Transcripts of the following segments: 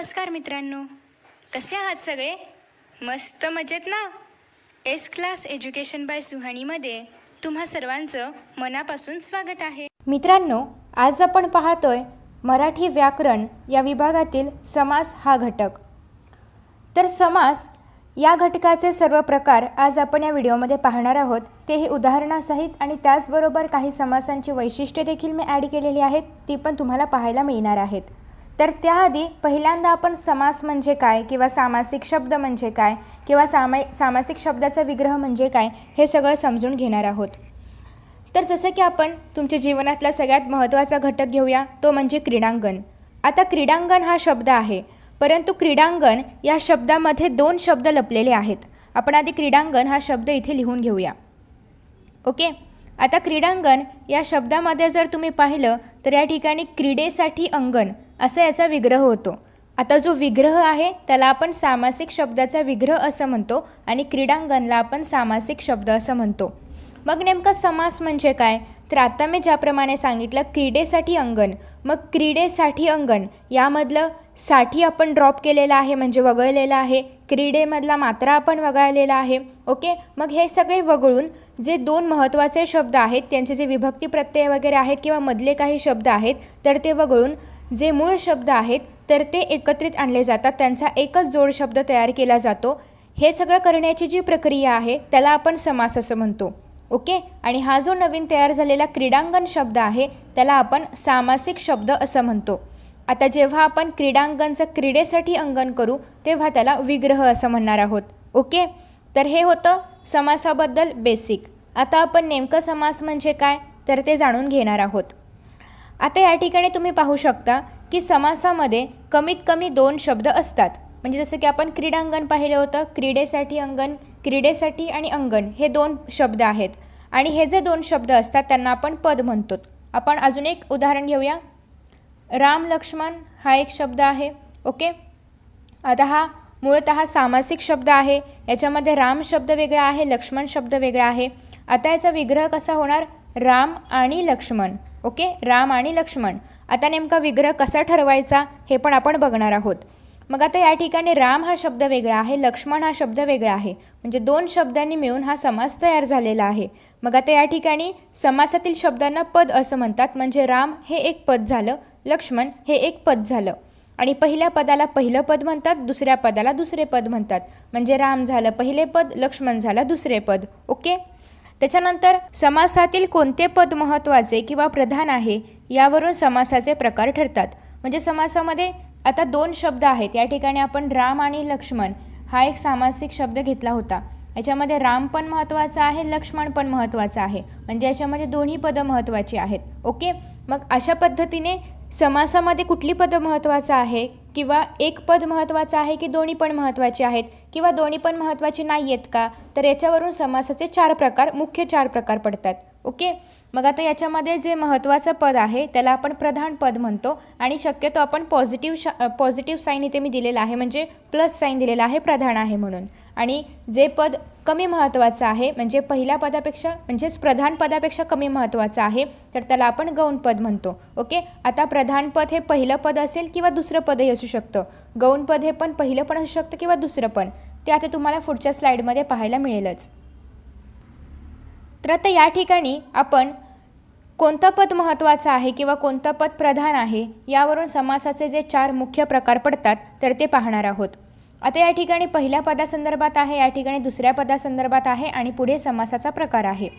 नमस्कार मित्रांनो, कसे आहात सगळे? मस्त मजेत ना? एस क्लास एज्युकेशन बाय सुहानीमध्ये तुम्हा सर्वांचं मनापासून स्वागत आहे. मित्रांनो, आज आपण पाहतोय मराठी व्याकरण या विभागातील समास हा घटक. तर समास या घटकाचे सर्व प्रकार आज आपण या व्हिडिओमध्ये पाहणार आहोत, तेही उदाहरणासहित, आणि त्याचबरोबर काही समासांची वैशिष्ट्ये देखील मी ॲड केलेली आहेत, ती पण तुम्हाला पाहायला मिळणार आहेत. तर त्याआधी पहिल्यांदा आपण समास म्हणजे काय किंवा सामासिक शब्द म्हणजे काय किंवा सामासिक शब्दाचा विग्रह म्हणजे काय हे सगळं समजून घेणार आहोत. तर जसं की आपण तुमच्या जीवनातला सगळ्यात महत्त्वाचा घटक घेऊया, तो म्हणजे क्रीडांगण. आता क्रीडांगण हा शब्द आहे, परंतु क्रीडांगण या शब्दामध्ये दोन शब्द लपलेले आहेत. आपण आधी क्रीडांगण हा शब्द इथे लिहून घेऊया. ओके. आता क्रीडांगण या शब्दामध्ये जर तुम्ही पाहिलं तर या ठिकाणी क्रीडेसाठी अंगण असा याचा विग्रह होतो. आता जो विग्रह आहे त्याला आपण सामासिक शब्दाचा विग्रह असं म्हणतो आणि क्रीडांगणला आपण सामासिक शब्द असं म्हणतो. मग नेमका समास म्हणजे काय? तर आता मी ज्याप्रमाणे सांगितलं, क्रीडेसाठी अंगण. मग क्रीडेसाठी अंगण यामधलं साठी आपण ड्रॉप केलेला आहे, म्हणजे वगळलेला आहे. क्रीडेमधला मात्रा आपण वगळलेला आहे. ओके. मग हे सगळे वगळून जे दोन महत्त्वाचे शब्द आहेत, त्यांचे जे विभक्ती प्रत्यय वगैरे आहेत किंवा मधले काही शब्द आहेत, तर ते वगळून जे मूळ शब्द आहेत तर ते एकत्रित आणले जातात, त्यांचा एकच जोड शब्द तयार केला जातो. हे सगळं करण्याची जी प्रक्रिया आहे त्याला आपण समास असं म्हणतो. ओके. आणि हा जो नवीन तयार झालेला क्रीडांगण शब्द आहे त्याला आपण सामासिक शब्द असं म्हणतो. आता जेव्हा आपण क्रीडांगणचं क्रीडेसाठी अंगण करू तेव्हा त्याला विग्रह असं म्हणणार आहोत. ओके. तर हे होतं समासाबद्दल बेसिक. आता आपण नेमकं समास म्हणजे काय तर ते जाणून घेणार आहोत. आता या ठिकाणी तुम्ही पाहू शकता की समासामध्ये कमीत कमी दोन शब्द असतात. म्हणजे जसं की आपण क्रीडांगण पाहिलं होतं, क्रीडेसाठी अंगण, क्रीडेसाठी आणि अंगण हे दोन शब्द आहेत. आणि हे जे दोन शब्द असतात त्यांना आपण पद म्हणतो. आपण अजून एक उदाहरण घेऊया. राम लक्ष्मण हा एक शब्द आहे. ओके. आता हा मूळतः सामासिक शब्द आहे. याच्यामध्ये राम शब्द वेगळा आहे, लक्ष्मण शब्द वेगळा आहे. आता याचा विग्रह कसा होणार? राम आणि लक्ष्मण. ओके. राम आणि लक्ष्मण. आता नेमका विग्रह कसा ठरवायचा हे पण आपण बघणार आहोत. मग आता या ठिकाणी राम हा शब्द वेगळा आहे, लक्ष्मण हा शब्द वेगळा आहे, म्हणजे दोन शब्दांनी मिळून हा समास तयार झालेला आहे. मग आता या ठिकाणी समासातील शब्दांना पद असं म्हणतात. म्हणजे राम हे एक पद झालं, लक्ष्मण हे एक पद झालं. आणि पहिल्या पदाला पहिलं पद म्हणतात, दुसऱ्या पदाला दुसरे पद म्हणतात. म्हणजे राम झालं पहिले पद, लक्ष्मण झालं दुसरे पद. ओके. त्याच्यानंतर समासातील कोणते पद महत्त्वाचे किंवा प्रधान आहे यावरून समासाचे प्रकार ठरतात. म्हणजे समासामध्ये आता दोन शब्द आहेत. या ठिकाणी आपण राम आणि लक्ष्मण हा एक सामासिक शब्द घेतला होता. याच्यामध्ये राम पण महत्त्वाचा आहे, लक्ष्मण पण महत्त्वाचं आहे, म्हणजे याच्यामध्ये दोन्ही पदं महत्त्वाची आहेत. ओके. मग अशा पद्धतीने समासामध्ये कुठली पदं महत्त्वाचं आहे किंवा एक पद महत्त्वाचं आहे की दोन्ही पण महत्त्वाचे आहेत किंवा दोन्ही पण महत्त्वाचे नाही आहेत का, तर याच्यावरून समासाचे मुख्य चार प्रकार पडतात. ओके. मग आता याच्यामध्ये जे महत्त्वाचं पद आहे त्याला आपण प्रधान पद म्हणतो आणि शक्यतो आपण पॉझिटिव्ह साईन इथे मी दिलेला आहे, म्हणजे प्लस साईन दिलेला आहे प्रधान आहे म्हणून. आणि जे पद कमी महत्त्वाचं आहे, म्हणजे पहिल्या पदापेक्षा म्हणजेच प्रधान पदापेक्षा कमी महत्त्वाचं आहे, तर त्याला आपण गौण पद म्हणतो. ओके. आता प्रधान पद हे पहिलं पद असेल किंवा दुसरं पदही असू शकतं. गौण पद हे पण पहिलं पण असू शकतं किंवा दुसरं पण. ते आता तुम्हाला पुढच्या स्लाईडमध्ये पाहायला मिळेलच. तर आता या ठिकाणी आपण कोणतं पद महत्त्वाचं आहे किंवा कोणतं पद प्रधान आहे यावरून समासाचे जे चार मुख्य प्रकार पडतात तर ते पाहणार आहोत. आता या ठिकाणी पहिल्या पदासंदर्भात आहे, या ठिकाणी दुसऱ्या पदासंदर्भात आहे आणि पुढे समासाचा प्रकार आहे.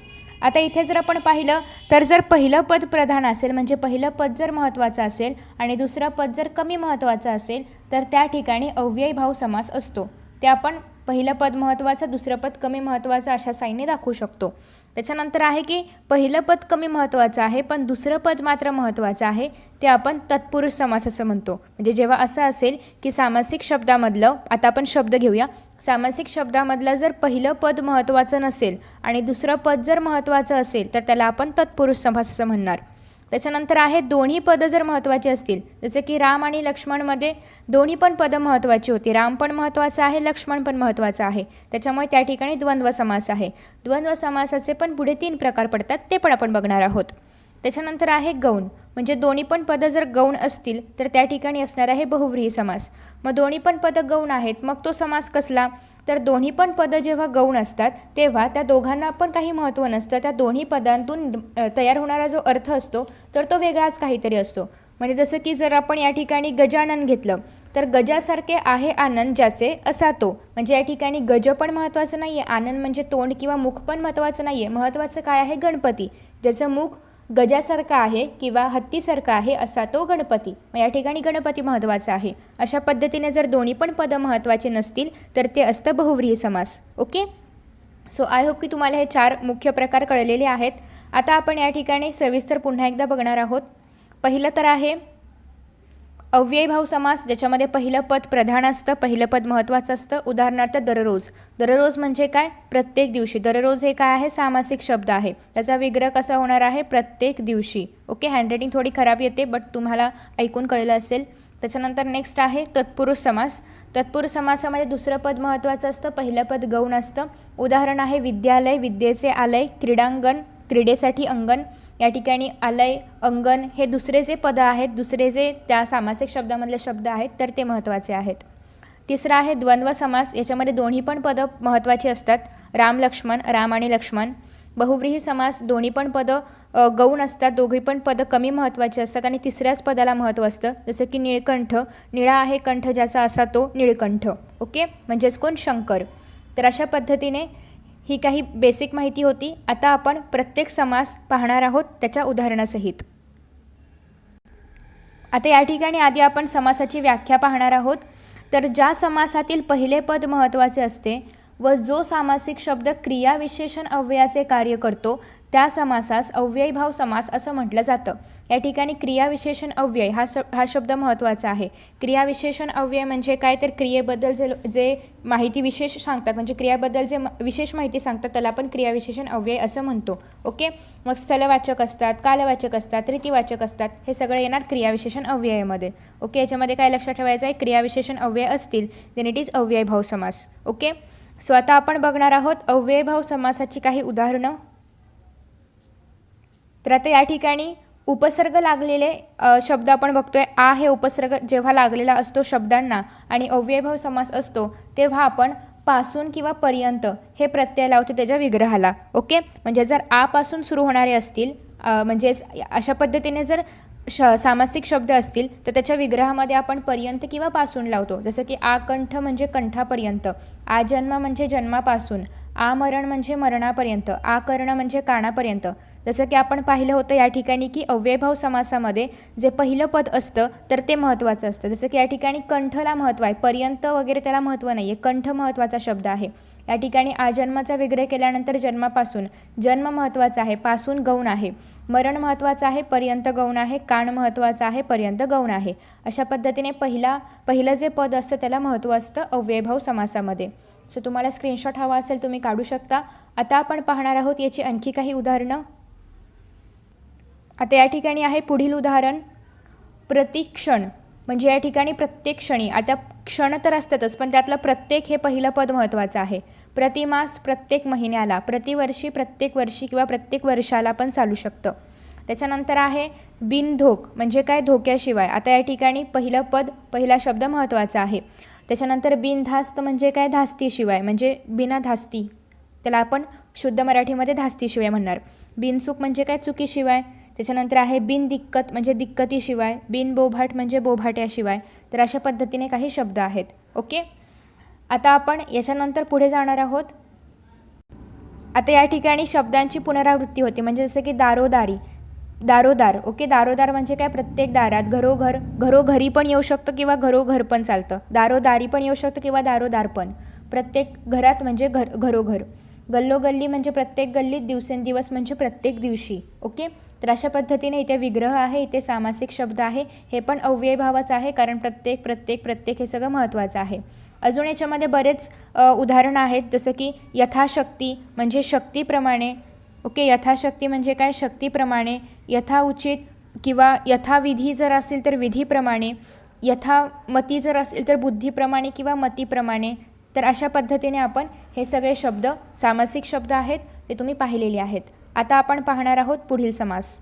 आता इथे जर आपण पाहिलं तर जर पहिलं पद प्रधान असेल, म्हणजे पहिलं पद जर महत्त्वाचं असेल आणि दुसरं पद जर कमी महत्त्वाचं असेल तर त्या ठिकाणी अव्ययीभाव समास असतो. ते आपण पहिलं पद महत्त्वाचं, दुसरं पद कमी महत्त्वाचं अशा साईने दाखवू शकतो. त्याच्यानंतर आहे की पहिलं पद कमी महत्त्वाचं आहे पण दुसरं पद मात्र महत्त्वाचं आहे, ते आपण तत्पुरुष समास असं म्हणतो. म्हणजे जेव्हा असं असेल की सामासिक शब्दामधलं, आता आपण शब्द घेऊया, सामासिक शब्दामधलं जर पहिलं पद महत्त्वाचं नसेल आणि दुसरं पद जर महत्त्वाचं असेल तर त्याला आपण तत्पुरुष समास असं म्हणणार. त्याच्यानंतर आहे दोन्ही पदं जर महत्त्वाची असतील, जसे की राम आणि लक्ष्मणमध्ये दोन्ही पण पदं महत्त्वाची होती, राम पण महत्त्वाचं आहे, लक्ष्मण पण महत्त्वाचं आहे, त्याच्यामुळे त्या ठिकाणी द्वंद्व समास आहे. द्वंद्व समासाचे पण पुढे तीन प्रकार पडतात, ते पण आपण बघणार आहोत. त्याच्यानंतर आहे गौण, म्हणजे दोन्ही पण पदं जर गौण असतील तर त्या ठिकाणी असणार आहे बहुव्रीही समास. मग दोन्ही पण पदं गौण आहेत, मग तो समास कसला? तर दोन्ही पण पदं जेव्हा गौण असतात तेव्हा त्या दोघांना पण काही महत्त्व नसतं. त्या दोन्ही पदांतून तयार होणारा जो अर्थ असतो तर तो वेगळाच काहीतरी असतो. म्हणजे जसं की जर आपण या ठिकाणी गजानन घेतलं तर गजासारखे आहे आनंद ज्याचे असा तो, म्हणजे या ठिकाणी गज पण महत्त्वाचं नाही आहे, आनंद म्हणजे तोंड किंवा मुख पण महत्त्वाचं नाही आहे. महत्त्वाचं काय आहे? गणपती, ज्याचं मुख गजासारखं आहे किंवा हत्तीसारखं आहे असा तो गणपती. मग या ठिकाणी गणपती महत्त्वाचा आहे. अशा पद्धतीने जर दोन्ही पण पदं महत्त्वाचे नसतील तर ते असतं बहुव्रीही समास. ओके, सो आय होप की तुम्हाला हे 4 मुख्य प्रकार कळलेले आहेत. आता आपण या ठिकाणी सविस्तर पुन्हा एकदा बघणार आहोत. पहिलं तर आहे अव्ययीभाव समास, ज्याच्यामध्ये पहिलं पद प्रधान असतं, पहिलं पद महत्त्वाचं असतं. उदाहरणार्थ दररोज. दररोज म्हणजे काय? प्रत्येक दिवशी. दररोज हे काय आहे? सामासिक शब्द आहे. त्याचा विग्रह कसा होणार आहे? प्रत्येक दिवशी. ओके, हँडरायटिंग थोडी खराब येते बट तुम्हाला ऐकून कळलं असेल. त्याच्यानंतर नेक्स्ट आहे तत्पुरुष समास. तत्पुरुष समासामध्ये दुसरं पद महत्त्वाचं असतं, पहिलं पद गौण असतं. उदाहरण आहे विद्यालय, विद्येचे आलय. क्रीडांगण, क्रीडेसाठी अंगण. या ठिकाणी आलय, अंगण हे दुसरे जे पदं आहेत, दुसरे जे त्या सामासिक शब्दामधले शब्द आहेत तर ते महत्त्वाचे आहेत. तिसरा आहे द्वंद्व समास. याच्यामध्ये दोन्ही पण पदं महत्त्वाची असतात. राम लक्ष्मण, राम आणि लक्ष्मण. बहुव्रीही समास, दोन्ही पण पदं गौण असतात, दोघी पण पदं कमी महत्त्वाची असतात आणि तिसऱ्याच पदाला महत्त्व असतं. जसं की निळकंठ, निळा आहे कंठ ज्याचा असा तो निळकंठ. ओके, म्हणजेच कोण? शंकर. तर अशा पद्धतीने ही काही बेसिक माहिती होती. आता आपण प्रत्येक समास पाहणार आहोत त्याच्या उदाहरणासहित. आता या ठिकाणी आधी आपण समासाची व्याख्या पाहणार आहोत. तर ज्या समासातील पहिले पद महत्त्वाचे असते व जो सामासिक शब्द क्रियाविशेषण अव्ययाचे कार्य करतो त्या समासास अव्ययीभाव समास असं म्हटलं जातं. या ठिकाणी क्रियाविशेषण अव्यय हा शब्द महत्त्वाचा आहे. क्रियाविशेषण अव्यय म्हणजे काय? तर क्रियेबद्दल जे माहिती विशेष सांगतात, म्हणजे क्रियाबद्दल जे विशेष माहिती सांगतात त्याला आपण क्रियाविशेषण अव्यय असं म्हणतो. ओके, मग स्थलवाचक असतात, कालवाचक असतात, रीतिवाचक असतात, हे सगळं येणार क्रियाविशेषण अव्ययामध्ये. ओके, याच्यामध्ये काय लक्षात ठेवायचं आहे? क्रियाविशेषण अव्यय असतील देन इट इज अव्ययीभाव समास. ओके, सो आता आपण बघणार आहोत अव्ययीभाव समासाची काही उदाहरणं. तर आता या ठिकाणी उपसर्ग लागलेले शब्द आपण बघतोय. आ हे उपसर्ग जेव्हा लागलेला असतो शब्दांना आणि अव्ययीभाव समास असतो तेव्हा आपण पासून किंवा पर्यंत हे प्रत्यय लावतो त्याच्या विग्रहाला. ओके, म्हणजे जर आ पासून सुरू होणारे असतील, म्हणजेच अशा पद्धतीने जर सामासिक शब्द असतील तर त्याच्या विग्रहामध्ये आपण पर्यंत किंवा पासून लावतो. जसं की आकंठ म्हणजे कंठापर्यंत, आजन्म म्हणजे जन्मापासून, आमरण म्हणजे मरणापर्यंत, आकर्ण म्हणजे कानापर्यंत. जसं की आपण पाहिलं होतं या ठिकाणी की अव्ययीभाव समासामध्ये जे पहिलं पद असतं तर ते महत्त्वाचं असतं. जसं की या ठिकाणी कंठला महत्त्व आहे, पर्यंत वगैरे त्याला महत्त्व नाही आहे, कंठ महत्त्वाचा शब्द आहे. या ठिकाणी आजन्माचा विग्रह केल्यानंतर जन्मापासून, जन्म महत्त्वाचा आहे, पासून गौण आहे, मरण महत्त्वाचं आहे, पर्यंत गौण आहे, कान महत्त्वाचा आहे, पर्यंत गौण आहे. अशा पद्धतीने पहिलं जे पद असतं त्याला महत्त्व असतं अव्ययीभाव समासामध्ये. सो तुम्हाला स्क्रीनशॉट हवा असेल तुम्ही काढू शकता. आता आपण पाहणार आहोत याची आणखी काही उदाहरणं. आता या ठिकाणी आहे पुढील उदाहरण प्रतिक्षण, म्हणजे या ठिकाणी प्रत्येक क्षणी. आता क्षण तर असतातच पण त्यातलं प्रत्येक हे पहिलं पद महत्त्वाचं आहे. प्रतिमास प्रत्येक महिन्याला, प्रतिवर्षी प्रत्येक वर्षी किंवा प्रत्येक वर्षाला पण चालू शकतं. त्याच्यानंतर आहे बिनधोक, म्हणजे काय? धोक्याशिवाय. आता या ठिकाणी पहिलं पद पहिला शब्द महत्त्वाचा आहे. त्याच्यानंतर बिनधास्त म्हणजे काय? धास्तीशिवाय, म्हणजे बिना धास्ती, त्याला आपण शुद्ध मराठीमध्ये धास्तीशिवाय म्हणणार. बिनचूक म्हणजे काय? चुकीशिवाय. त्याच्यानंतर आहे बिनदिक्कत म्हणजे दिक्कतीशिवाय, बिनबोभाट म्हणजे बोभाट्याशिवाय. तर अशा पद्धतीने काही शब्द आहेत. ओके, आता आपण याच्यानंतर पुढे जाणार आहोत. आता या ठिकाणी शब्दांची पुनरावृत्ती होते, म्हणजे जसं की दारोदारी, दारोदार. ओके, दारोदार म्हणजे काय? प्रत्येक दारात, घरोघर, घरोघरी पण येऊ शकतं किंवा घरोघर पण चालतं. दारोदारी पण येऊ शकतं किंवा दारोदार पण. प्रत्येक घरात म्हणजे घरोघर. गल्लोगल्ली म्हणजे प्रत्येक गल्लीत, दिवसेंदिवस म्हणजे प्रत्येक दिवशी. ओके, तर अशा पद्धतीने इथे विग्रह आहे, इथे सामासिक शब्द आहे, हे पण अव्ययीभावाचं आहे कारण प्रत्येक प्रत्येक प्रत्येक हे सगळं महत्त्वाचं आहे. अजून याच्यामध्ये बरेच उदाहरणं आहेत, जसं की यथाशक्ती म्हणजे शक्तीप्रमाणे. ओके, यथाशक्ती म्हणजे काय? शक्तीप्रमाणे. यथाउचित किंवा यथाविधी जर असेल तर विधीप्रमाणे, यथामती जर असेल तर बुद्धीप्रमाणे किंवा मतीप्रमाणे. तर अशा पद्धतीने आपण हे सगळे शब्द सामासिक शब्द आहेत ते तुम्ही पाहिलेले आहेत. आता आपण पाहणार आहोत पुढील समास.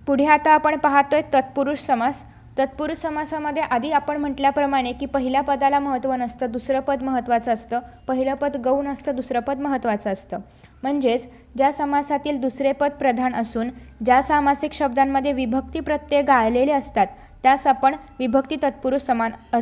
पुढे आता आपण पाहतोय तत्पुरुष समास. तत्पुरुष समासामध्ये आधी आपण म्हटल्याप्रमाणे की पहिल्या पदाला महत्त्व नसतं, दुसरं पद महत्त्वाचं असतं. पहिलं पद गौण असतं, दुसरं पद महत्त्वाचं असतं. म्हणजेच ज्या समासातील दुसरे पद प्रधान असून ज्या सामासिक शब्दांमध्ये विभक्ती प्रत्यय गाळलेले असतात त्यास आपण विभक्ती तत्पुरुष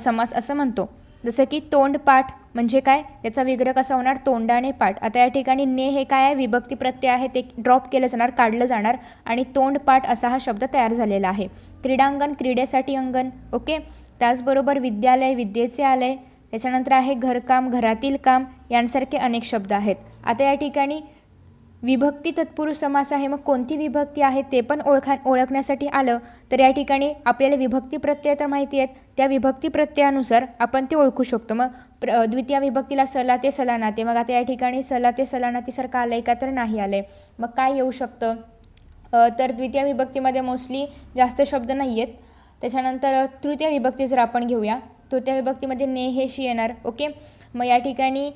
समास असं म्हणतो. जसं की तोंडपाठ म्हणजे काय, याचा विग्रह कसा होणार, तोंडाने पाठ. आता या ठिकाणी ने हे काय आहे, विभक्ती प्रत्यय आहे, ते ड्रॉप केलं जाणार, काढलं जाणार आणि तोंडपाठ असा हा शब्द तयार झालेला आहे. क्रीडांगण, क्रीडेसाठी अंगण. ओके. त्याचबरोबर विद्यालय, विद्येचे आलय. त्याच्यानंतर आहे घरकाम, घरातील काम, यांसारखे अनेक शब्द आहेत. आता या ठिकाणी विभक्ती तत्पुरुष समास आहे. मग कोणती विभक्ती आहे ते पण ओळखण्यासाठी आलं तर या ठिकाणी आपल्याला विभक्ती प्रत्यय तर माहिती आहेत, त्या विभक्ती प्रत्ययानुसार आपण ते ओळखू शकतो. मग द्वितीय विभक्तीला सला ते सलानाते. मग आता या ठिकाणी सला ते सलानातीसारखं आलं आहे का तर नाही आलं आहे. मग काय येऊ शकतं, तर द्वितीय विभक्तीमध्ये मोस्टली जास्त शब्द नाही आहेत. त्याच्यानंतर तृतीय विभक्ती जर आपण घेऊया, तृतीय विभक्तीमध्ये ने हे शी येणार. ओके. मग या ठिकाणी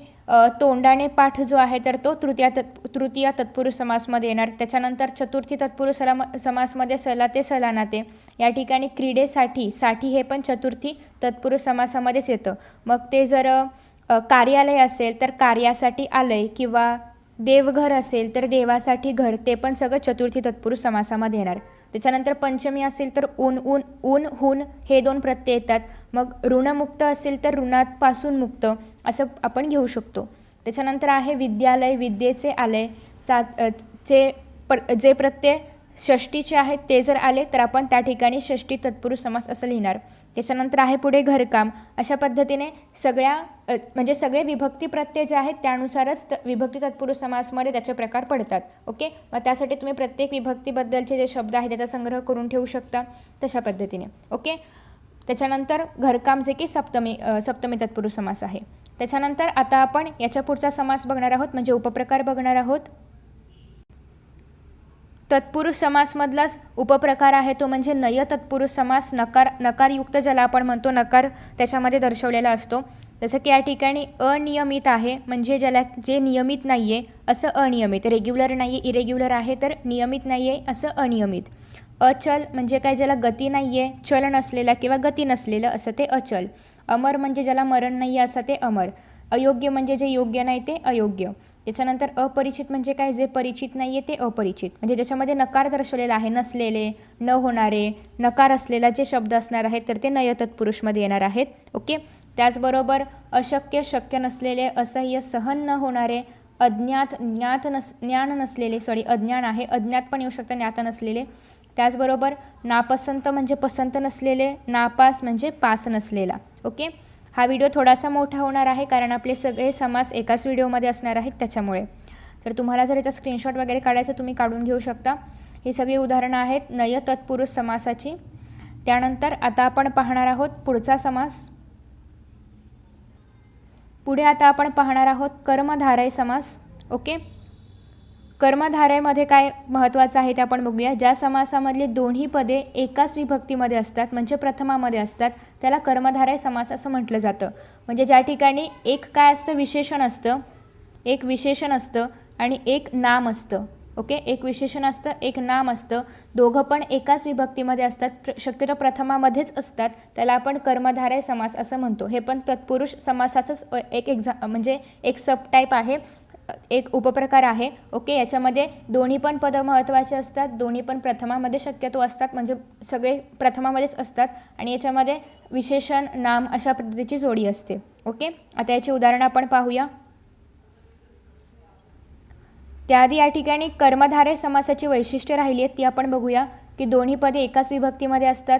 तोंडाने पाठ जो आहे तर तो तृतीय तत्पुरुष समासमध्ये येणार. त्याच्यानंतर चतुर्थी तत्पुरुष समासमध्ये सला ते सलानाते. या ठिकाणी क्रीडेसाठी, साठी हे पण चतुर्थी तत्पुरुष समासामध्येच येतं. मग ते जर कार्यालय असेल तर कार्यासाठी आलय, किंवा देवघर असेल तर देवासाठी घर, ते पण सगळं चतुर्थी तत्पुरुष समासामध्ये येणार. त्याच्यानंतर पंचमी असेल तर ऊन, हुन हे दोन प्रत्यय येतात. मग ऋणमुक्त असेल तर ऋणापासून मुक्त असं आपण घेऊ शकतो. त्याच्यानंतर आहे विद्यालय, विद्येचे आलय. जे प्रत्यय षष्टीचे आहेत ते जर आले तर आपण त्या ठिकाणी षष्टी तत्पुरुष समास असं लिहिणार. त्याच्यानंतर आहे पुढे घरकाम. अशा पद्धतीने म्हणजे सगळे विभक्ती प्रत्यय जे आहेत त्यानुसारच विभक्ती तत्पुरुष समासमध्ये त्याचे प्रकार पडतात. ओके. मग त्यासाठी तुम्ही प्रत्येक विभक्तीबद्दलचे जे शब्द आहेत त्याचा संग्रह करून ठेवू शकता तशा पद्धतीने. ओके. त्याच्यानंतर घरकाम जे की सप्तमी तत्पुरुष समास आहे. त्याच्यानंतर आता आपण याच्या पुढचा समास बघणार आहोत, म्हणजे उपप्रकार बघणार आहोत. तत्पुरुष समासमधलाच उपप्रकार आहे तो म्हणजे नय तत्पुरुष समास. नकारयुक्त ज्याला आपण म्हणतो, नकार त्याच्यामध्ये दर्शवलेला असतो. जसं की या ठिकाणी अनियमित आहे, म्हणजे जे नियमित नाही आहे असं अनियमित. रेग्युलर नाही आहे, इरेग्युलर आहे, तर नियमित नाही आहे असं अनियमित. अचल म्हणजे काय, ज्याला गती नाही आहे, चल नसलेला किंवा गती नसलेलं असं ते अचल. अमर म्हणजे ज्याला मरण नाही आहे असं ते अमर. अयोग्य म्हणजे जे योग्य नाही ते अयोग्य. त्याच्यानंतर अपरिचित म्हणजे काय, जे परिचित नाही आहे ते अपरिचित. म्हणजे ज्याच्यामध्ये नकार दर्शवलेला आहे, नसलेले, न होणारे, नकार असलेला जे शब्द असणार आहेत तर ते नय तत्पुरुषमध्ये येणार आहेत. ओके. त्याचबरोबर अशक्य, शक्य नसलेले, असह्य, सहन न होणारे, अज्ञात, ज्ञान नसलेले, अज्ञान आहे, अज्ञात पण येऊ शकतं, ज्ञात नसलेले. त्याचबरोबर नापसंत म्हणजे पसंत नसलेले, नापास म्हणजे पास नसलेला. ओके. हा व्हिडिओ थोडासा मोठा होणार आहे कारण आपले सगळे समास एकाच व्हिडिओमध्ये असणार आहेत त्याच्यामुळे. तर तुम्हाला जर याचा स्क्रीनशॉट वगैरे काढायचं तुम्ही काढून घेऊ शकता. ही सगळी उदाहरणं आहेत नय तत्पुरुष समासाची. त्यानंतर आता आपण पाहणार आहोत पुढचा समास. पुढे आता आपण पाहणार आहोत कर्मधारय समास. ओके. कर्मधारयमध्ये काय महत्त्वाचं आहे ते आपण बघूया. ज्या समासामधली दोन्ही पदे एकाच विभक्तीमध्ये असतात म्हणजे प्रथमामध्ये असतात त्याला कर्मधारय समास असं म्हटलं जातं. म्हणजे ज्या ठिकाणी एक काय असतं, विशेषण असतं, एक विशेषण असतं आणि एक नाम असतं. ओके. एक विशेषण असतं, एक नाम असतं, दोघं पण एकाच विभक्तीमध्ये असतात, शक्यतो प्रथमामध्येच असतात, त्याला आपण कर्मधारय समास असं म्हणतो. हे पण तत्पुरुष समासाचंच म्हणजे एक सब टाईप आहे, एक उपप्रकार आहे. ओके. याच्यामध्ये दोन्ही पण पदं महत्त्वाचे असतात, दोन्ही पण प्रथमामध्ये शक्यतो असतात, म्हणजे सगळे प्रथमामध्येच असतात आणि याच्यामध्ये विशेषण, नाम अशा पद्धतीची जोडी असते. ओके. आता याची उदाहरणं आपण पाहूया. त्याआधी या ठिकाणी कर्मधारय समासाची वैशिष्ट्य राहिली आहेत ती आपण बघूया की दोन्ही पदे एकाच विभक्तीमध्ये असतात.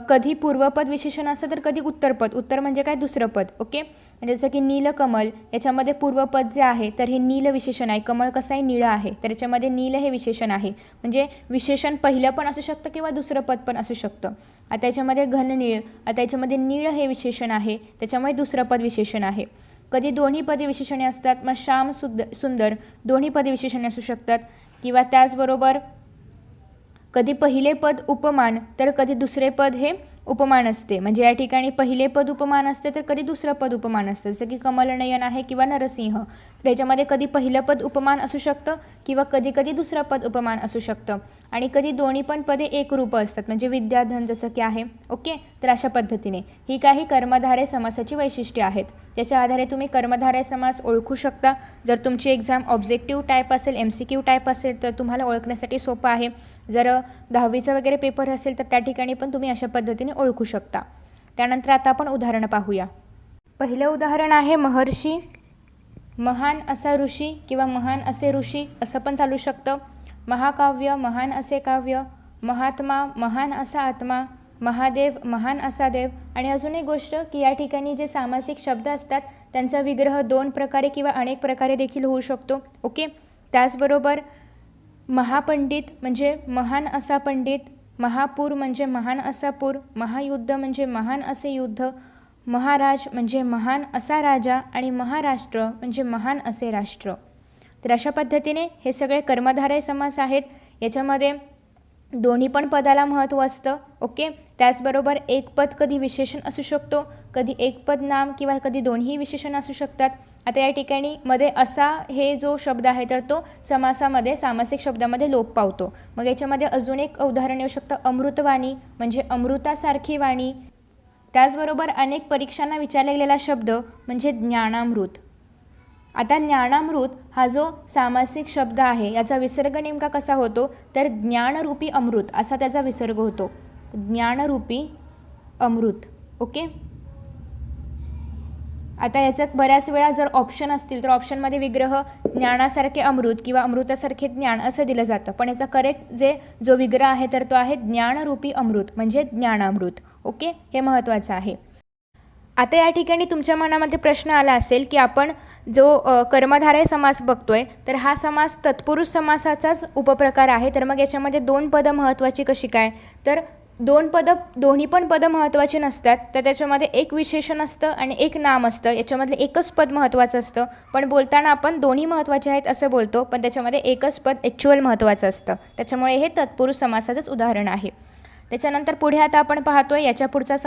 कधी पूर्वपद विशेषण असतं तर कधी उत्तरपद. उत्तर म्हणजे काय, दुसरं पद. ओके. म्हणजे जसं की नीलकमल, याच्यामध्ये पूर्वपद जे आहे तर हे नील विशेषण आहे. कमळ कसं आहे, निळं आहे, तर याच्यामध्ये नील हे विशेषण आहे. म्हणजे विशेषण पहिलं पण असू शकतं किंवा दुसरं पद पण असू शकतं. आता याच्यामध्ये घननीळ, आता याच्यामध्ये नीळ हे विशेषण आहे, त्याच्यामुळे दुसरं पद विशेषण आहे. कधी दोन्ही पदे विशेषणे असतात, मग श्याम सुंदर दोन्ही पदे विशेषणे असू शकतात. किंवा त्याचबरोबर कधी पहिले पद उपमान तर कधी दुसरे पद हे उपमान असते. म्हणजे या ठिकाणी पहिले पद उपमान असते तर कधी दुसरं पद उपमान असतं. जसं की कमलनयन आहे किंवा नरसिंह, त्याच्यामध्ये कधी पहिलं पद उपमान असू शकतं किंवा कधी कधी दुसरं पद उपमान असू शकतं. आणि कधी दोन्ही पण पदे एकरूप असतात, म्हणजे विद्याधन जसं की आहे. ओके, तर अशा पद्धतीने ही काही कर्मधारय समासाची वैशिष्ट्ये आहेत, ज्याच्या आधारे तुम्ही कर्मधारय समास ओळखू शकता. जर तुमची एक्झाम ऑब्जेक्टिव्ह टाईप असेल, MCQ टाईप असेल तर तुम्हाला ओळखण्यासाठी सोपं आहे. जर 10वीचा वगैरे पेपर असेल तर त्या ठिकाणी पण तुम्ही अशा पद्धतीने ओळखू शकता. त्यानंतर आता आपण उदाहरणं पाहूया. पहिलं उदाहरण आहे महर्षी, महान असा ऋषी किंवा महान असे ऋषी असं पण चालू शकतं. महाकाव्य, महान असे काव्य. महात्मा, महान असा आत्मा. महादेव, महान असा देव. आणि अजून एक गोष्ट की या ठिकाणी जे सामासिक शब्द असतात त्यांचा विग्रह 2 प्रकारे किंवा अनेक प्रकारे देखील होऊ शकतो. ओके, त्याचबरोबर महापंडित म्हणजे महान असा पंडित. महापूर म्हणजे महान असा पूर. महायुद्ध म्हणजे महान असे युद्ध. महाराज म्हणजे महान असा राजा. आणि महाराष्ट्र म्हणजे महान असे राष्ट्र. तर अशा पद्धतीने हे सगळे कर्मधारय समास आहेत. याच्यामध्ये दोन्ही पण पदाला महत्त्व असतं. ओके, त्याचबरोबर एक पद कधी विशेषण असू शकतो, कधी एक पद नाम किंवा कधी दोन्ही विशेषण असू शकतात. आता या ठिकाणी मध्ये असा हे जो शब्द आहे तर तो समासामध्ये सामासिक शब्दामध्ये लोप पावतो. मग याच्यामध्ये अजून एक उदाहरण येऊ शकतं अमृतवाणी म्हणजे अमृतासारखी वाणी. त्याचबरोबर अनेक परीक्षांना विचारला गेलेला शब्द म्हणजे ज्ञानामृत. आता ज्ञानामृत हा जो सामासिक शब्द आहे याचा विसर्ग नेमका कसा होतो तर ज्ञानरूपी अमृत असा त्याचा विसर्ग होतो. ज्ञानरूपी अमृत. ओके, आता याचं बऱ्याच वेळा जर ऑप्शन असतील तर ऑप्शनमध्ये विग्रह ज्ञानासारखे अमृत किंवा अमृतासारखे ज्ञान असं दिलं जातं. पण याचा करेक्ट जो विग्रह आहे तर तो आहे ज्ञानरूपी अमृत म्हणजे ज्ञानामृत. ओके, हे महत्त्वाचं आहे. आता या ठिकाणी तुमच्या मनामध्ये प्रश्न आला असेल की आपण जो कर्मधारय समास बघतोय तर हा समास तत्पुरुष समासाचाच उपप्रकार आहे. तर मग याच्यामध्ये 2 पदं महत्त्वाची कशी काय, तर दोन्ही पण पदं महत्त्वाची नसतात. तर त्याच्यामध्ये एक विशेषण असतं आणि एक नाम असतं. याच्यामधलं एकच पद महत्त्वाचं असतं. पण बोलताना आपण दोन्ही महत्त्वाचे आहेत असं बोलतो, पण त्याच्यामध्ये एकच पद ॲक्च्युअल महत्त्वाचं असतं. त्याच्यामुळे हे तत्पुरुष समासाचंच उदाहरण आहे. त्याच्यानंतर पुढे आता आपण पाहतोय याच्या पुढचा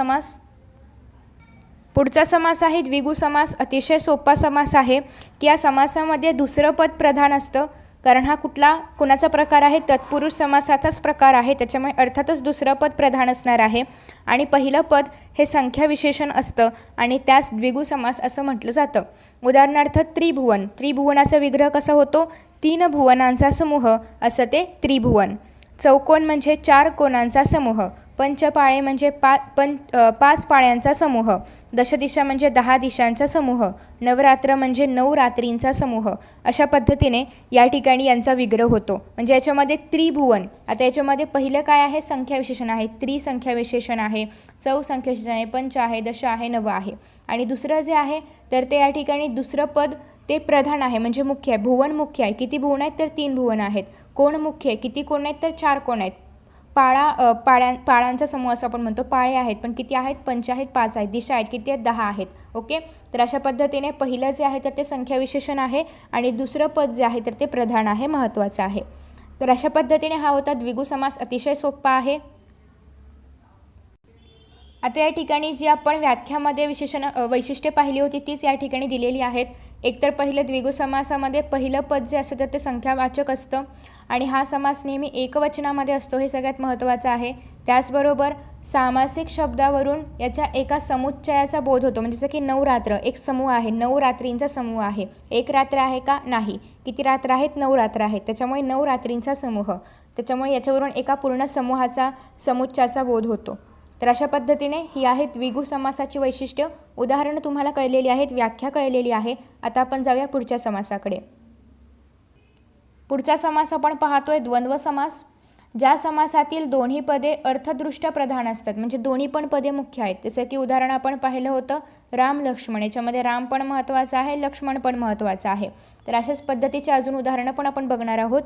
समास आहे द्विगु समास. अतिशय सोपा समास आहे की या समासामध्ये दुसरं पद प्रधान असतं, कारण हा कुणाचा प्रकार आहे, तत्पुरुष समासाचाच प्रकार आहे. त्याच्यामुळे अर्थातच दुसरं पद प्रधान असणार आहे. आणि पहिलं पद हे संख्या विशेषण असतं आणि त्यास द्विगु समास असं म्हटलं जातं. उदाहरणार्थ त्रिभुवन, त्रिभुवनाचा विग्रह कसा होतो, 3 भुवनांचा समूह असं ते त्रिभुवन. चौकोन म्हणजे 4 कोणांचा समूह. पंचपाळे म्हणजे 5 पाळ्यांचा समूह. दशदिशा म्हणजे 10 दिशांचा समूह. नवरात्र म्हणजे 9 रात्रींचा समूह. अशा पद्धतीने या ठिकाणी यांचा विग्रह होतो. म्हणजे याच्यामध्ये त्रिभुवन. आता याच्यामध्ये पहिलं काय आहे, संख्या विशेषण आहे. त्रिसंख्या विशेषण आहे, चौ संख्या विशेषण आहे, पंच आहे, दश आहे, नव आहे. आणि दुसरं जे आहे तर ते या ठिकाणी दुसरं पद ते प्रधान आहे म्हणजे मुख्य आहे. भुवन मुख्य आहे. किती भुवन आहेत तर 3 भुवन आहेत. कोण मुख्य आहे, किती कोण आहेत तर 4 कोण आहेत. पाळांचा समूह असं आपण म्हणतो. पाळे आहेत पण किती आहेत, 5 आहेत, 5 आहेत. दिशा आहेत किती आहेत, 10 आहेत. ओके, तर अशा पद्धतीने पहिलं जे आहे तर ते संख्या विशेषण आहे आणि दुसरं पद जे आहे तर ते प्रधान आहे, महत्त्वाचं आहे. तर अशा पद्धतीने हा होता द्विगु समास. अतिशय सोपा आहे. आता या ठिकाणी जी आपण व्याख्यामध्ये वैशिष्ट्ये पाहिली होती तीच या ठिकाणी दिलेली आहेत. एकतर पहिलं द्विगु समासामध्ये पहिलं पद जे असतं तर ते संख्यावाचक असतं आणि हा समास नेहमी एकवचनामध्ये असतो, हे सगळ्यात महत्त्वाचं आहे. त्याचबरोबर सामासिक शब्दावरून याच्या एका समुच्चयाचा बोध होतो. म्हणजे जसं की नवरात्र एक समूह आहे, 9 रात्रींचा समूह आहे. एक रात्र आहे का, नाही. किती रात्र आहेत, 9 रात्र आहेत. त्याच्यामुळे 9 रात्रींचा समूह. त्याच्यामुळे याच्यावरून एका पूर्ण समुच्चयाचा बोध होतो. तर अशा पद्धतीने ही आहेत द्विगु समासाची वैशिष्ट्य. उदाहरणं तुम्हाला कळलेली आहेत, व्याख्या कळलेली आहे. आता आपण जाऊया पुढच्या समासाकडे. पुढचा समास आपण पाहतोय द्वंद्व समास. ज्या समासातील दोन्ही पदे अर्थदृष्ट्या प्रधान असतात, म्हणजे दोन्ही पण पदे मुख्य आहेत. जसं की उदाहरण आपण पाहिलं होतं राम लक्ष्मण. याच्यामध्ये राम पण महत्त्वाचा आहे, लक्ष्मण पण महत्त्वाचा आहे. तर अशाच पद्धतीचे अजून उदाहरणं पण आपण बघणार आहोत.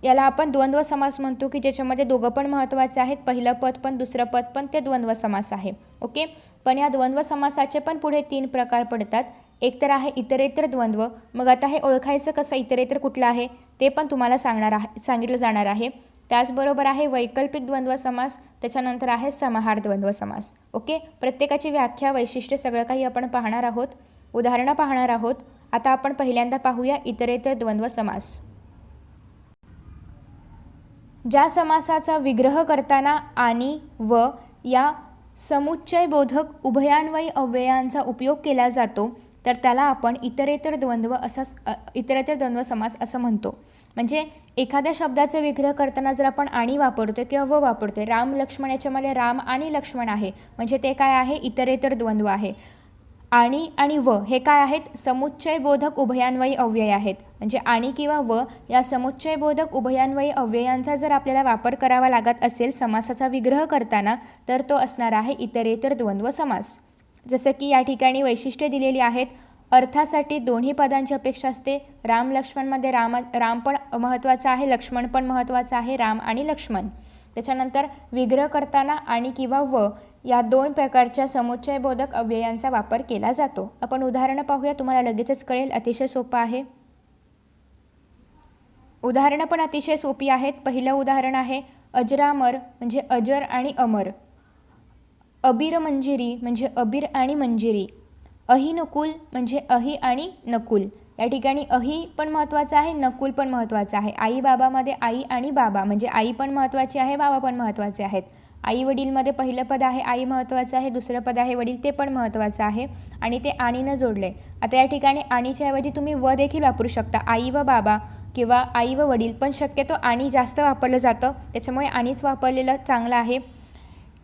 याला आपण द्वंद्व समास म्हणतो की ज्याच्यामध्ये दोघं पण महत्त्वाचे आहेत. पहिलं पद पण दुसरं पद पण ते द्वंद्व समास आहे. ओके, पण या द्वंद्व समासाचे पण पुढे 3 प्रकार पडतात. एक तर आहे इतरेतर द्वंद्व. मग आता हे ओळखायचं कसं, इतरेतर कुठलं आहे ते पण तुम्हाला सांगितलं जाणार आहे. त्याचबरोबर आहे वैकल्पिक द्वंद्व समास, त्याच्यानंतर आहे समाहार द्वंद्व समास. ओके, प्रत्येकाची व्याख्या, वैशिष्ट्य सगळं काही आपण पाहणार आहोत, उदाहरणं पाहणार आहोत. आता आपण पहिल्यांदा पाहूया इतरेतर द्वंद्व समास. ज्या समासाचा विग्रह करताना आणि व या समुच्चयबोधक उभयान्वयी अव्ययांचा उपयोग केला जातो तर त्याला आपण इतरेतर द्वंद्व समास असं म्हणतो. म्हणजे एखाद्या शब्दाचा विग्रह करताना जर आपण आणि वापरतो किंवा व वापरतो, राम लक्ष्मण याच्यामध्ये राम आणि लक्ष्मण आहे म्हणजे ते काय आहे, इतरेतर द्वंद्व आहे. आणि व हे काय आहेत, समुच्चयबोधक उभयान्वयी अव्यय आहेत. म्हणजे आणि किंवा व या समुच्चयबोधक उभयान्वयी अव्ययांचा जर आपल्याला वापर करावा लागत असेल समासाचा विग्रह करताना तर तो असणार आहे इतरेतर द्वंद्व समास. जसं की या ठिकाणी वैशिष्ट्ये दिलेली आहेत. अर्थासाठी दोन्ही पदांची अपेक्षा असते. राम लक्ष्मणमध्ये राम पण महत्त्वाचा आहे, लक्ष्मण पण महत्त्वाचा आहे, राम आणि लक्ष्मण. त्याच्यानंतर विग्रह करताना आणि किंवा व या दोन प्रकारच्या समुच्चयबोधक अव्ययांचा वापर केला जातो. आपण उदाहरणं पाहूया, तुम्हाला लगेचच कळेल, अतिशय सोपं आहे. उदाहरणं पण अतिशय सोपी आहेत. पहिलं उदाहरण आहे अजरामर म्हणजे अजर आणि अमर. अबीर मंजिरी म्हणजे अबीर आणि मंजिरी. अहिनकुल म्हणजे अहि आणि नकुल. या ठिकाणी अहि पण महत्त्वाचं आहे, नकुल पण महत्त्वाचं आहे. आई बाबामध्ये आई आणि बाबा म्हणजे आई पण महत्त्वाची आहे, बाबा पण महत्त्वाचे आहेत. आई वडीलमध्ये पहिलं पद आहे आई महत्त्वाचं आहे, दुसरं पद आहे वडील ते पण महत्त्वाचं आहे आणि ते आणीनं जोडले. आता या ठिकाणी आणीच्या ऐवजी तुम्ही व देखील वापरू शकता, आई व बाबा किंवा आई व वडील, पण शक्यतो आणि जास्त वापरलं जातं त्याच्यामुळे आणीच वापरलेलं चांगलं आहे.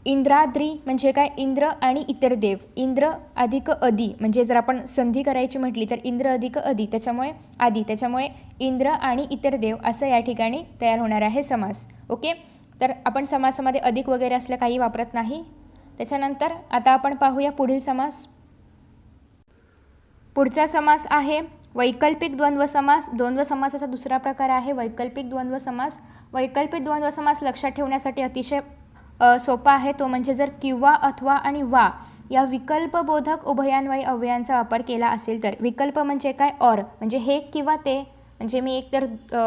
इंद्राद्री म्हणजे काय, इंद्र आणि इतर देव. इंद्र अधिक अदी म्हणजे जर आपण संधी करायची म्हटली तर इंद्र अधिक अदी त्याच्यामुळे इंद्र आणि इतर देव असं या ठिकाणी तयार होणार आहे समास. ओके, तर आपण समासामध्ये अधिक वगैरे असलं काही वापरत नाही. त्याच्यानंतर आता आपण पाहूया पुढील समास. पुढचा समास आहे वैकल्पिक द्वंद्व समास. द्वंद्व समासाचा दुसरा प्रकार आहे वैकल्पिक द्वंद्व समास. वैकल्पिक द्वंद्व समास लक्षात ठेवण्यासाठी अतिशय सोपा आहे. तो म्हणजे जर किंवा अथवा आणि वा या विकल्पबोधक उभयान्वयी अव्ययांचा वापर केला असेल तर. विकल्प म्हणजे काय, और म्हणजे हे किंवा ते, म्हणजे मी एकतर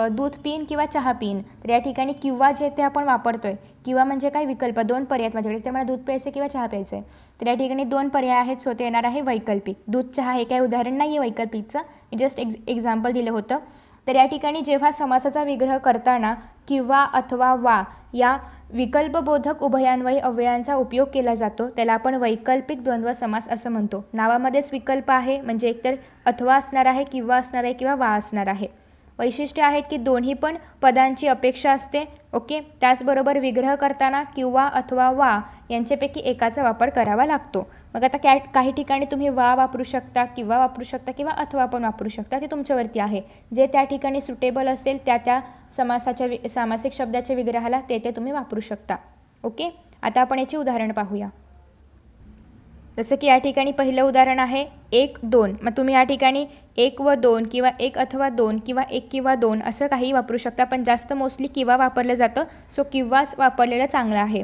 दूध पिईन किंवा चहा पिईन, तर या ठिकाणी किंवा जे ते आपण वापरतोय. किंवा म्हणजे काय, विकल्प, दोन पर्याय आहेत माझ्याकडे, तर मला दूध प्यायचं किंवा चहा प्यायचं आहे, तर या ठिकाणी दोन पर्याय आहेत, सो ते येणार आहे वैकल्पिक. दूध चहा हे काही उदाहरण नाही आहे वैकल्पिकचं, मी जस्ट एक्झाम्पल दिलं होतं. तर या ठिकाणी जेव्हा समासाचा विग्रह करताना किंवा अथवा वा या विकल्पबोधक उभयान्वयी अव्ययांचा उपयोग केला जातो त्याला आपण वैकल्पिक द्वंद्व समास असं म्हणतो. नावामध्येच विकल्प आहे म्हणजे एकतर अथवा असणार आहे, किंवा असणार आहे, किंवा वा असणार आहे. वैशिष्ट्य आहेत की दोन्ही पण पदांची अपेक्षा असते. ओके, त्याचबरोबर विग्रह करताना किंवा अथवा वा यांच्यापैकी एकाचा वापर करावा लागतो. मग आता काही ठिकाणी तुम्ही वा वापरू शकता, किंवा वापरू शकता, किंवा अथवा पण वापरू शकता, ते तुमच्यावरती आहे. जे त्या ठिकाणी सुटेबल असेल त्या समासाच्या सामासिक शब्दाच्या विग्रहाला ते तुम्ही वापरू शकता. ओके, आता आपण याची उदाहरण पाहूया. जसं की या ठिकाणी पहिलं उदाहरण आहे 1, 2. मग तुम्ही या ठिकाणी 1 व 2 किंवा 1 अथवा 2 किंवा 1 किंवा 2 असं काही वापरू शकता, पण जास्त मोस्टली किंवा वापरलं जातं, सो किंवाच वापरलेलं चांगलं आहे.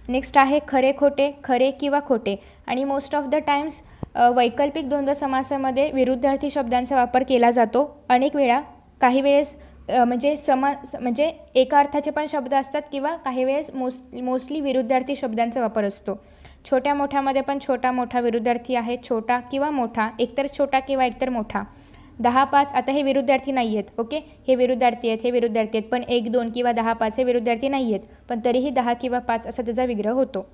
नेक्स्ट आहे खरे खोटे, खरे किंवा खोटे. आणि मोस्ट ऑफ द टाइम्स वैकल्पिक द्वंद्व समासामध्ये विरुद्धार्थी शब्दांचा वापर केला जातो. अनेक वेळा, काही वेळेस म्हणजे एका अर्थाचे पण शब्द असतात किंवा काही वेळेस मोस्टली विरुद्धार्थी शब्दांचा वापर असतो. छोट्या मोठ्यामध्ये पण छोटा मोठा विरुद्धार्थी आहे, छोटा किंवा मोठा, एकतर छोटा किंवा एकतर मोठा. 10, 5 आता हे विरुद्धार्थी नाही आहेत. ओके, हे विरुद्धार्थी आहेत, पण 1, 2 किंवा 10, 5 हे विरुद्धार्थी नाही आहेत, पण तरीही 10 किंवा 5 असा त्याचा विग्रह होतो.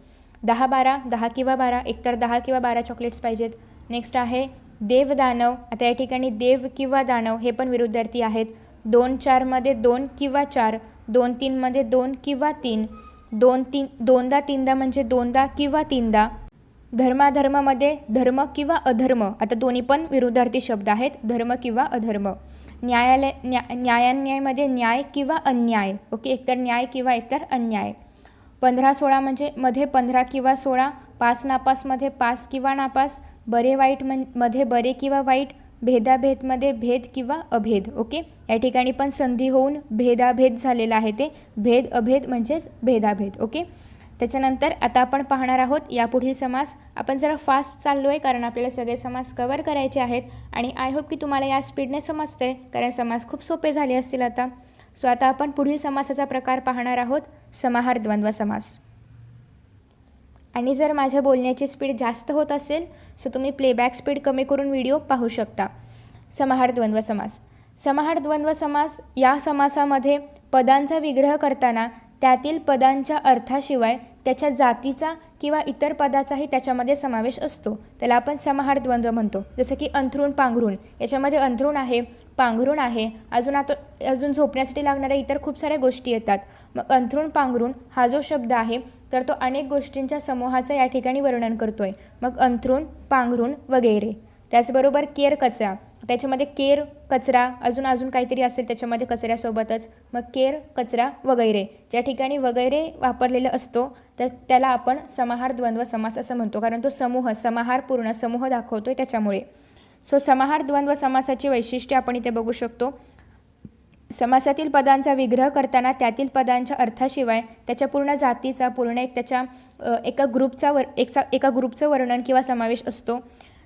10, 12, 10 किंवा 12, एकतर 10 किंवा 12 चॉकलेट्स पाहिजेत. नेक्स्ट आहे देव दानव. आता या ठिकाणी देव किंवा दानव हे पण विरुद्धार्थी आहेत. 2, 4 मध्ये 2 किंवा 4, 2, 3 मध्ये 2 किंवा 3, 2दा 3दा म्हणजे 2दा किंवा 3दा. धर्माधर्मामध्ये धर्म किंवा अधर्म, आता दोन्ही पण विरुद्धार्थी शब्द आहेत, धर्म किंवा अधर्म. न्यायान्यायमध्ये न्याय किंवा अन्याय. ओके, एकतर न्याय किंवा एकतर अन्याय. 15, 16 म्हणजे मध्ये 15 किंवा 16. पास नापासमध्ये पास किंवा नापास. बरे वाईट मध्ये बरे किंवा वाईट. भेदाभेदमध्ये भेद किंवा अभेद. ओके, या ठिकाणी पण संधी होऊन भेदाभेद झालेला आहे, ते भेद अभेद म्हणजेच भेदाभेद. ओके, त्याच्यानंतर आता आपण पाहणार आहोत यापुढील समास. आपण जरा फास्ट चाललो आहे कारण आपल्याला सगळे समास कवर करायचे आहेत आणि आय होप की तुम्हाला या स्पीडने समजते, कारण समास खूप सोपे झाले असतील आता. सो आता आपण पुढील समासाचा प्रकार पाहणार आहोत, समाहार द्वंद्व समास. आणि जर माझ्या बोलण्याची स्पीड जास्त होत असेल सो तुम्ही प्लेबॅक स्पीड कमी करून व्हिडिओ पाहू शकता. समाहार द्वंद्व समास. समाहार द्वंद्व समास या समासामध्ये पदांचा विग्रह करताना त्यातील पदांच्या अर्थाशिवाय त्याच्या जातीचा किंवा इतर पदाचाही त्याच्यामध्ये समावेश असतो. त्याला आपण समाहार द्वंद्व म्हणतो. जसं की अंथरूण पांघरूण, याच्यामध्ये अंथरूण आहे, पांघरूण आहे, अजून झोपण्यासाठी लागणाऱ्या इतर खूप साऱ्या गोष्टी येतात. मग अंथरूण पांघरूण हा जो शब्द आहे तर तो अनेक गोष्टींच्या समूहाचं या ठिकाणी वर्णन करतो आहे. मग अंथरूण पांघरूण वगैरे. त्याचबरोबर केर कचरा, त्याच्यामध्ये केर कचरा अजून काहीतरी असेल त्याच्यामध्ये कचऱ्यासोबतच, मग केर कचरा वगैरे. ज्या ठिकाणी वगैरे वापरलेलं असतो तर त्याला आपण समाहार द्वंद्व समास असं म्हणतो, कारण तो समूह समाहार पूर्ण समूह दाखवतोय त्याच्यामुळे. सो समाहार द्वंद्व समासाची वैशिष्ट्ये आपण इथे बघू शकतो. समासातील पदांचा विग्रह करताना त्यातील पदांच्या अर्थाशिवाय त्याच्या पूर्ण जातीचा पूर्ण एका ग्रुपचं वर्णन किंवा समावेश असतो.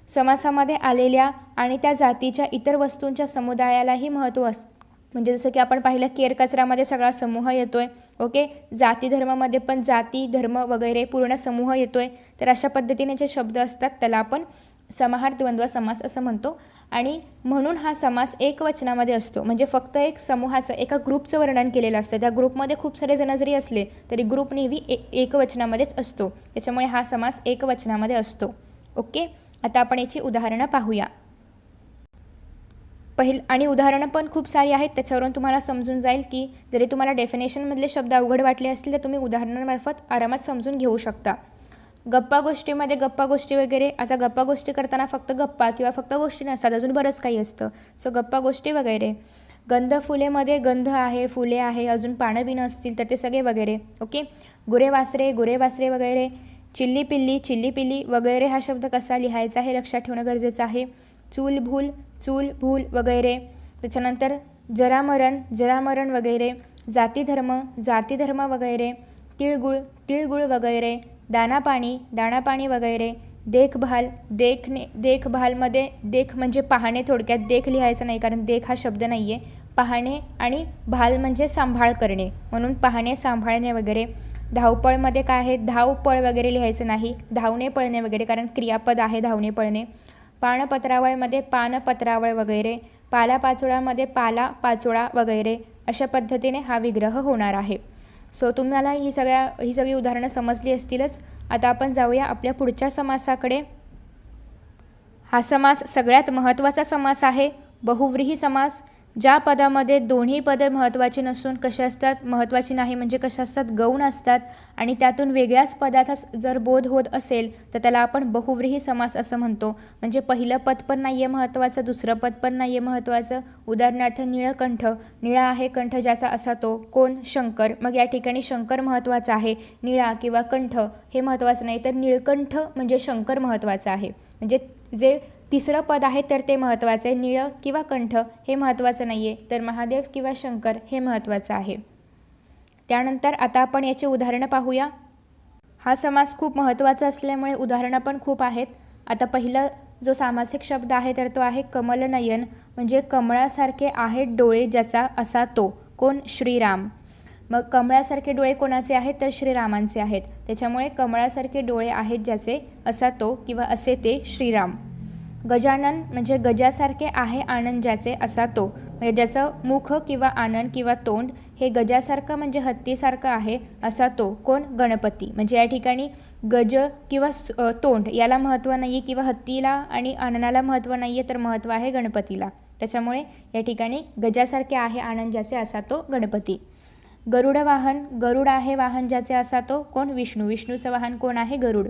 समासामध्ये आलेल्या आणि त्या जातीच्या इतर वस्तूंच्या समुदायालाही महत्त्व असतं. म्हणजे जसं की आपण पाहिलं केर कचरामध्ये सगळा समूह येतोय. ओके, जाती धर्मामध्ये पण जाती धर्म वगैरे पूर्ण समूह येतोय. तर अशा पद्धतीने जे शब्द असतात त्याला आपण समाहार द्वंद्व समास असं म्हणतो. आणि म्हणून हा समास एकवचनामध्ये असतो. म्हणजे फक्त एक समूहाचं एका ग्रुपचं वर्णन केलेलं असतं. त्या ग्रुपमध्ये खूप सारे जण जरी असले तरी ग्रुप नेहमी एकवचनामध्येच असतो. त्याच्यामुळे हा समास एकवचनामध्ये असतो. ओके, आता आपण याची उदाहरणं पाहूया. आणि उदाहरणं पण खूप सारी आहेत, त्याच्यावरून तुम्हाला समजून जाईल की जरी तुम्हाला डेफिनेशनमधले शब्द अवघड वाटले असतील तर तुम्ही उदाहरणांमार्फत आरामात समजून घेऊ शकता. गप्पा गोष्टीमध्ये गप्पा गोष्टी वगैरे. आता गप्पा गोष्टी करताना फक्त गप्पा किंवा फक्त गोष्टी नसतात, अजून बरंच काही असतं. सो गप्पा गोष्टी वगैरे. गंध फुलेमध्ये गंध आहे, फुले आहे, अजून पानं बिनं असतील तर ते सगळे वगैरे. ओके, गुरे वासरे वगैरे. चिल्ली पिल्ली वगैरे. हा शब्द कसा लिहायचा हे लक्षात ठेवणं गरजेचं आहे. चूल भूल वगैरे. त्याच्यानंतर जरामरण वगैरे. जाती धर्म वगैरे. तिळगुळ वगैरे. दाना पाणी वगैरे. देखभालमध्ये देख म्हणजे पाहणे, थोडक्यात देख लिहायचं नाही कारण देख हा शब्द नाही आहे. पाहणे आणि भाल म्हणजे सांभाळ करणे, म्हणून पाहणे सांभाळणे वगैरे. धावपळमध्ये काय आहे, धावपळ वगैरे लिहायचं नाही, धावणे पळणे वगैरे, कारण क्रियापद आहे धावणे पळणे. पानपत्रावळमध्ये पानपत्रावळ वगैरे. पालापाचोळ्यामध्ये पाला पाचोळा वगैरे. अशा पद्धतीने हा विग्रह होणार आहे. सो तुम्हाला ही सगळी उदाहरणं समजली असतीलच. आता आपण जाऊया आपल्या पुढच्या समासाकडे. हा समास सगळ्यात महत्त्वाचा समास आहे, बहुव्रीही समास. ज्या पदामध्ये दोन्ही पदे महत्त्वाची नसून कशा असतात, महत्त्वाची नाही म्हणजे कशा असतात, गौण असतात आणि त्यातून वेगळ्याच पदाचा जर बोध होत असेल तर त्याला आपण बहुव्रीही समास असं म्हणतो. म्हणजे पहिलं पद पण नाही आहे महत्त्वाचं, दुसरं पद पण नाही आहे महत्त्वाचं. उदाहरणार्थ निळकंठ, निळा आहे कंठ ज्याचा असा तो, कोण, शंकर. मग या ठिकाणी शंकर महत्त्वाचा आहे, निळा किंवा कंठ हे महत्त्वाचं नाही, तर निळकंठ म्हणजे शंकर महत्त्वाचं आहे. म्हणजे जे तिसरं पद आहे तर ते महत्त्वाचं आहे. निळ किंवा कंठ हे महत्त्वाचं नाही आहे, तर महादेव किंवा शंकर हे महत्त्वाचं आहे. त्यानंतर आता आपण याची उदाहरणं पाहूया. हा समास खूप महत्त्वाचा असल्यामुळे उदाहरणं पण खूप आहेत. आता पहिला जो सामासिक शब्द आहे तर तो आहे कमलनयन, म्हणजे कमळासारखे आहेत डोळे ज्याचा असा तो, कोण, श्रीराम. मग कमळासारखे डोळे कोणाचे आहेत तर श्रीरामांचे आहेत. त्याच्यामुळे कमळासारखे डोळे आहेत ज्याचे असा तो किंवा असे ते श्रीराम. गजानन म्हणजे गजासारखे आहे आनंद ज्याचे असा तो, म्हणजे ज्याचं मुख किंवा आनंद किंवा तोंड हे गजासारखं म्हणजे हत्तीसारखं आहे असा तो, कोण, गणपती. म्हणजे या ठिकाणी गज किंवा तोंड याला महत्त्व नाही आहे किंवा हत्तीला आणि आनंदाला महत्त्व नाही आहे, तर महत्त्व आहे गणपतीला. त्याच्यामुळे या ठिकाणी गजासारखे आहे आनंद ज्याचे असा तो गणपती. गरुड वाहन, गरुड आहे वाहन ज्याचे असा तो, कोण, विष्णू. विष्णूचं वाहन कोण आहे, गरुड.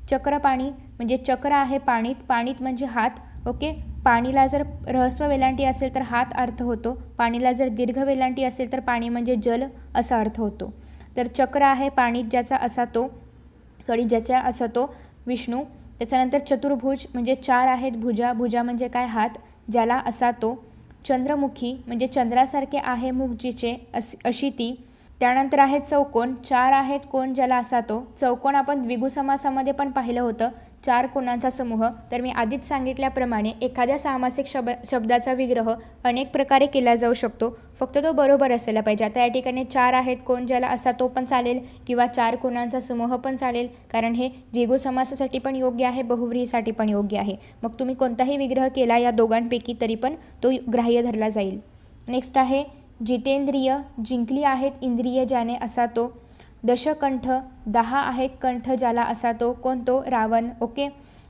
चक्रपाणी म्हणजे चक्र आहे पाणीत म्हणजे हात. ओके, पाणीला जर ऱ्हस्व वेलांटी असेल तर हात अर्थ होतो, पाणीला जर दीर्घ वेलांटी असेल तर पाणी म्हणजे जल असा अर्थ होतो. तर चक्र आहे पाणीत ज्याचा ज्याच्या असा तो विष्णू. त्याच्यानंतर चतुर्भुज म्हणजे चार आहेत भुजा, भुजा म्हणजे काय, हात, ज्याला असा तो. चंद्रमुखी म्हणजे चंद्रासारखे आहे मुख जिचे अशी ती. त्यानंतर आहे चौकोन, चार आहेत कोण ज्याला असा तो. चौकोन आपण द्विगु समासामध्ये पण पाहिलं होतं. 4 कोणांचा समूह. तर मी आधीच सांगितल्याप्रमाणे एखाद्या सामासिक शब्दाचा विग्रह अनेक प्रकारे केला जाऊ शकतो, फक्त तो बरोबर असायला पाहिजे. आता या ठिकाणी 4 आहेत कोण ज्याला असा तो पण चालेल किंवा 4 कोणांचा समूह पण चालेल, कारण हे द्विगु समासासाठी पण योग्य आहे, बहुव्रीहीसाठी पण योग्य आहे. मग तुम्ही कोणताही विग्रह केला या दोघांपैकी तरी पण तो ग्राह्य धरला जाईल. नेक्स्ट आहे जितेंद्रिय, जिंकली आहेत इंद्रिय ज्याने असा तो. दशकंठ, 10 आहेत कंठ ज्याला असा तो, कोण तो? रावण. ओके.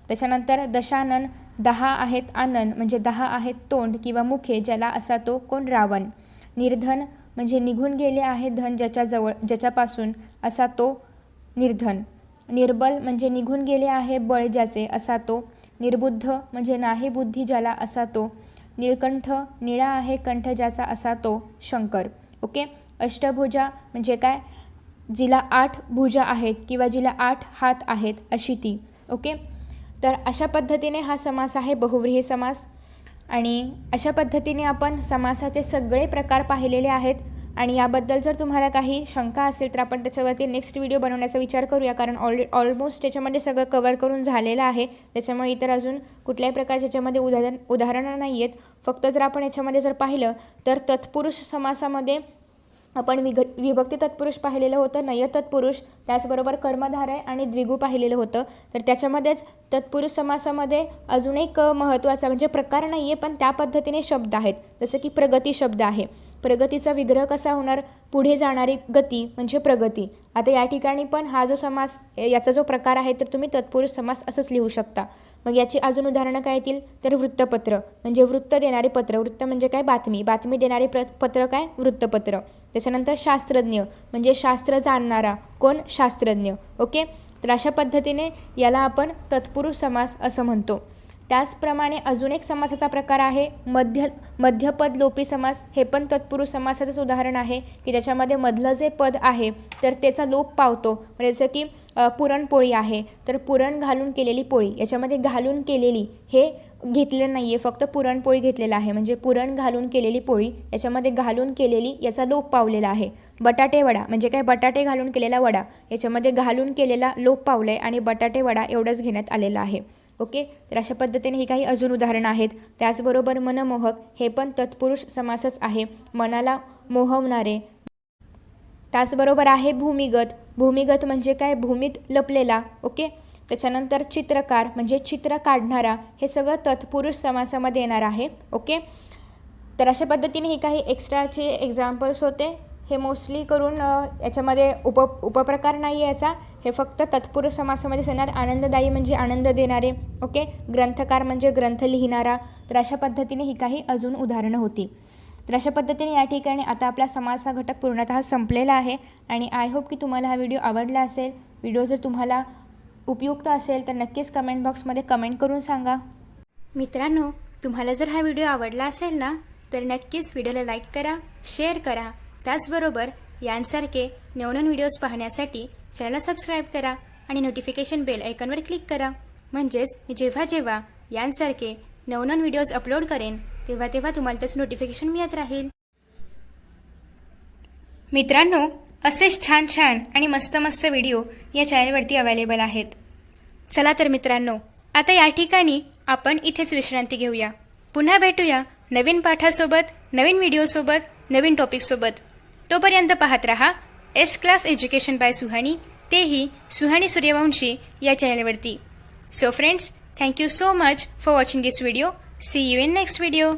त्याच्यानंतर दशानन, 10 आहेत आनन म्हणजे 10 आहेत तोंड किंवा मुखे ज्याला असा तो, कोण? रावण. निर्धन म्हणजे निघून गेले आहे धन ज्याच्याजवळ ज्याच्यापासून असा तो निर्धन. निर्बल म्हणजे निघून गेले आहे बळ ज्याचे असा तो. निर्बुद्ध म्हणजे नाही बुद्धी ज्याला असा तो. निळकंठ, निळा आहे कंठ ज्याचा असा तो, शंकर. ओके. अष्टभुजा म्हणजे काय? जिला 8 भुजा आहेत किंवा जिला 8 हात आहेत अशी ती. ओके. तर अशा पद्धतीने हा समास आहे बहुव्रीही समास. आणि अशा पद्धतीने आपण समासाचे सगळे प्रकार पाहिलेले आहेत. आणि याबद्दल जर तुम्हाला काही शंका असेल तर आपण त्याच्यावरती नेक्स्ट व्हिडिओ बनवण्याचा विचार करूया, कारण ऑलमोस्ट त्याच्यामध्ये सगळं कवर करून झालेलं आहे. त्याच्यामुळे इतर अजून कुठल्याही प्रकारचे याच्यामध्ये उदाहरणं नाही आहेत. फक्त जर आपण याच्यामध्ये जर पाहिलं तर तत्पुरुष समासामध्ये आपण विभक्ती तत्पुरुष पाहिलेलं होतं, नय तत्पुरुष, त्याचबरोबर कर्मधारय आणि द्विगु पाहिलेलं होतं. तर त्याच्यामध्येच तत्पुरुष समासामध्ये अजून एक महत्त्वाचा म्हणजे प्रकार नाही आहे, पण त्या पद्धतीने शब्द आहेत. जसं की प्रगती शब्द आहे. प्रगतीचा विग्रह कसा होणार? पुढे जाणारी गती म्हणजे प्रगती. आता या ठिकाणी पण हा जो समास याचा जो प्रकार आहे तर तुम्ही तत्पुरुष समास असंच लिहू शकता. मग याची अजून उदाहरणं काय येतील? तर वृत्तपत्र म्हणजे वृत्त देणारे पत्र. वृत्त म्हणजे काय? बातमी. बातमी देणारे पत्र काय? वृत्तपत्र. त्याच्यानंतर शास्त्रज्ञ म्हणजे शास्त्र जाणणारा, कोण? शास्त्रज्ञ. ओके. तर अशा पद्धतीने याला आपण तत्पुरुष समास असं म्हणतो. त्याचप्रमाणे अजून एक समासाचा प्रकार आहे मध्यपद लोपी समास. हे पण तत्पुरुष समासाचंच उदाहरण आहे की त्याच्यामध्ये मधलं जे पद आहे तर त्याचा लोप पावतो. म्हणजे जसं की पुरणपोळी आहे तर पुरण घालून केलेली पोळी, याच्यामध्ये घालून केलेली हे घेतलेलं नाही आहे, फक्त पुरणपोळी घेतलेलं आहे. म्हणजे पुरण घालून केलेली पोळी, याच्यामध्ये घालून केलेली याचा लोप पावलेला आहे. बटाटे वडा म्हणजे काय? बटाटे घालून केलेला वडा, याच्यामध्ये घालून केलेला लोप पावलं आहे आणि बटाटे वडा एवढंच घेण्यात आलेलं आहे. ओके. तर अशा पद्धतीने ही काही अजून उदाहरणं आहेत. त्याचबरोबर मनमोहक हे पण तत्पुरुष समासच आहे, मनाला मोहवणारे. त्याचबरोबर आहे भूमिगत. भूमिगत म्हणजे काय? भूमीत लपलेला. ओके. त्याच्यानंतर चित्रकार म्हणजे चित्र काढणारा. हे सगळं तत्पुरुष समासामध्ये येणार आहे. ओके. तर अशा पद्धतीने ही काही एक्स्ट्राचे एक्झाम्पल्स होते. हे मोस्टली करून याच्यामध्ये उपप्रकार नाही आहे याचा, हे फक्त तत्पुरुष समासामध्येच येणार. आनंददायी म्हणजे आनंद देणारे. ओके. ग्रंथकार म्हणजे ग्रंथ लिहिणारा. तर अशा पद्धतीने ही काही अजून उदाहरणं होती. तर अशा पद्धतीने या ठिकाणी आता आपला समास हा घटक पूर्णतः संपलेला आहे. आणि आय होप की तुम्हाला हा व्हिडिओ आवडला असेल. व्हिडिओ जर तुम्हाला उपयुक्त असेल तर नक्कीच कमेंट बॉक्समध्ये कमेंट करून सांगा. मित्रांनो, तुम्हाला जर हा व्हिडिओ आवडला असेल ना तर नक्कीच व्हिडिओला लाईक करा, शेअर करा. त्याचबरोबर यांसारखे नवनवीन व्हिडिओज पाहण्यासाठी चॅनलला सबस्क्राईब करा आणि नोटिफिकेशन बेल आयकॉनवर क्लिक करा. म्हणजेच मी जेव्हा यांसारखे नवनवीन व्हिडिओज अपलोड करेन तेव्हा तुम्हाला त्याचं नोटिफिकेशन मिळत राहील. मित्रांनो, असेच छान आणि मस्त व्हिडिओ या चॅनलवरती अवेलेबल आहेत. चला तर मित्रांनो, आता या ठिकाणी आपण इथेच विश्रांती घेऊया. पुन्हा भेटूया नवीन पाठासोबत, नवीन व्हिडिओसोबत, नवीन टॉपिकसोबत. तोपर्यंत पाहत रहा S class education by Suhani, तेही सुहानी सूर्यवंशी या चॅनलवरती. So friends, thank you so much for watching this video. See you in next video.